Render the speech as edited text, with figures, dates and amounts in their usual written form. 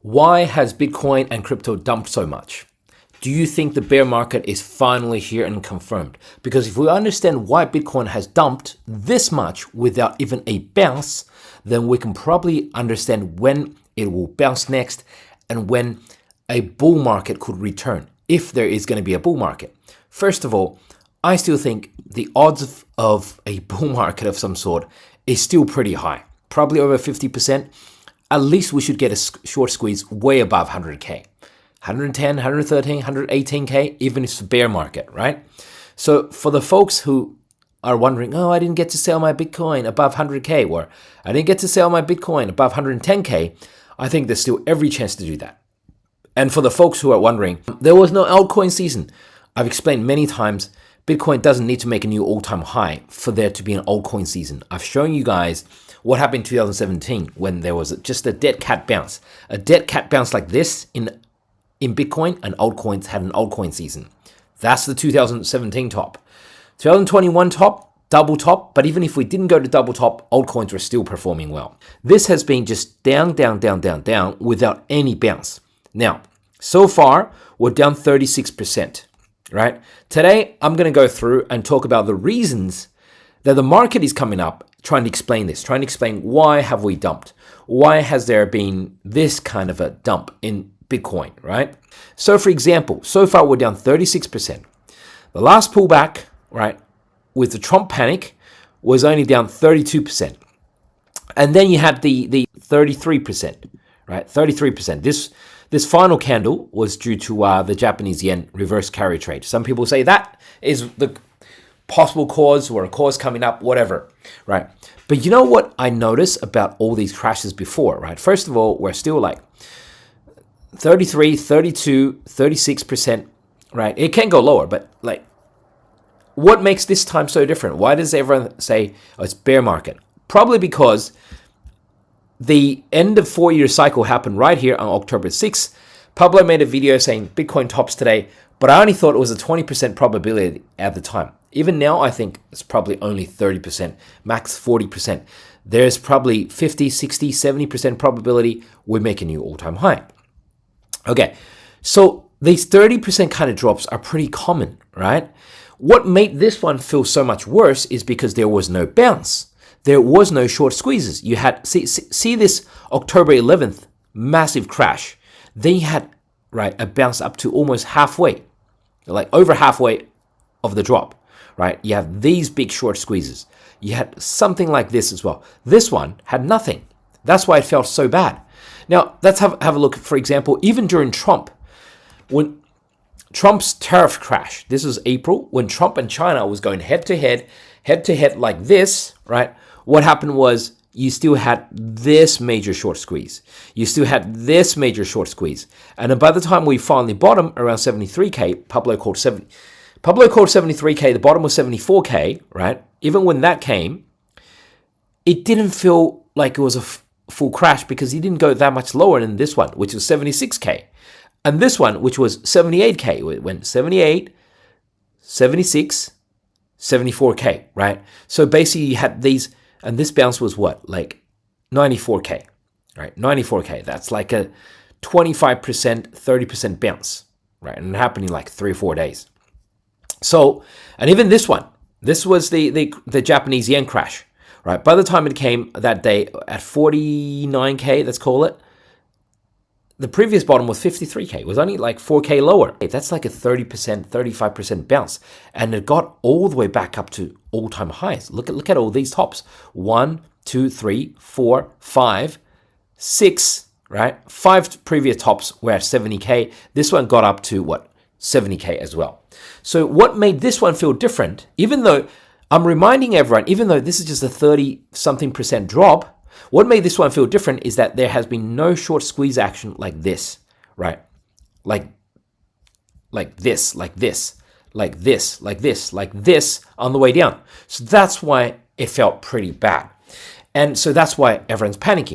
Why has Bitcoin and crypto dumped so much? Do you think the bear market is finally here and confirmed? Because if we understand why Bitcoin has dumped this much without even a bounce, then we can probably understand when it will bounce next and when a bull market could return, if there is going to be a bull market. First of all, I still think the odds of a bull market of some sort is still pretty high, probably over 50%. At least we should get a short squeeze way above 100K. 110, 113, 118K, even if it's a bear market, right? So for the folks who are wondering, oh, I didn't get to sell my Bitcoin above 100K, or I didn't get to sell my Bitcoin above 110K, I think there's still every chance to do that. And for the folks who are wondering, there was no altcoin season. I've explained many times, Bitcoin doesn't need to make a new all-time high for there to be an altcoin season. I've shown you guys what happened in 2017 when there was just a dead cat bounce. A dead cat bounce like this in Bitcoin, and altcoins had an altcoin season. That's the 2017 top. 2021 top, double top, but even if we didn't go to double top, altcoins were still performing well. This has been just down, down, down, down, down without any bounce. Now, so far, we're down 36%, right? Today, I'm going to go through and talk about the reasons that the market is coming up, trying to explain this, trying to explain why have we dumped? Why has there been this kind of a dump in Bitcoin, right? So for example, so far we're down 36%. The last pullback, right, with the Trump panic was only down 32%. And then you had the 33%, right? 33%. This final candle was due to the Japanese yen reverse carry trade. Some people say that is the possible cause or a cause coming up, whatever, right? But you know what I noticed about all these crashes before, right? First of all, we're still like 33, 32, 36%, right? It can go lower, but like, what makes this time so different? Why does everyone say, oh, it's bear market? Probably because the end of 4-year cycle happened right here on October 6th. Pablo made a video saying Bitcoin tops today, but I only thought it was a 20% probability at the time. Even now, I think it's probably only 30%, max 40%. There's probably 50, 60, 70% probability we make a new all-time high. Okay, so these 30% kind of drops are pretty common, right? What made this one feel so much worse is because there was no bounce. There was no short squeezes. You had, see this October 11th massive crash. Then you had, right, a bounce up to almost halfway, like over halfway of the drop, right? You have these big short squeezes. You had something like this as well. This one had nothing. That's why it felt so bad. Now, let's have a look, for example, even during Trump, when Trump's tariff crash, this was April, when Trump and China was going head to head like this, right? What happened was you still had this major short squeeze. You still had this major short squeeze. And then by the time we finally bottom around 73K, Pablo called 73K, the bottom was 74K, right? Even when that came, it didn't feel like it was a full crash because he didn't go that much lower than this one, which was 76K. And this one, which was 78K, it went 78, 76, 74K, right? So basically you had these, and this bounce was what? Like 94K, right? 94K, that's like a 25%, 30% bounce, right? And it happened in like 3 or 4 days. So, and even this one, this was the Japanese yen crash, right? By the time it came that day at 49K, let's call it, the previous bottom was 53K. It was only like 4K lower. That's like a 30%, 35% bounce. And it got all the way back up to all-time highs. Look at all these tops. 1, 2, 3, 4, 5, 6, right? 5 previous tops were at 70K. This one got up to what? 70K as well. So what made this one feel different, even though I'm reminding everyone, even though this is just a 30-something% drop, what made this one feel different is that there has been no short squeeze action like this, right? Like this, like this, like this, like this, like this on the way down. So that's why it felt pretty bad. And so that's why everyone's panicking.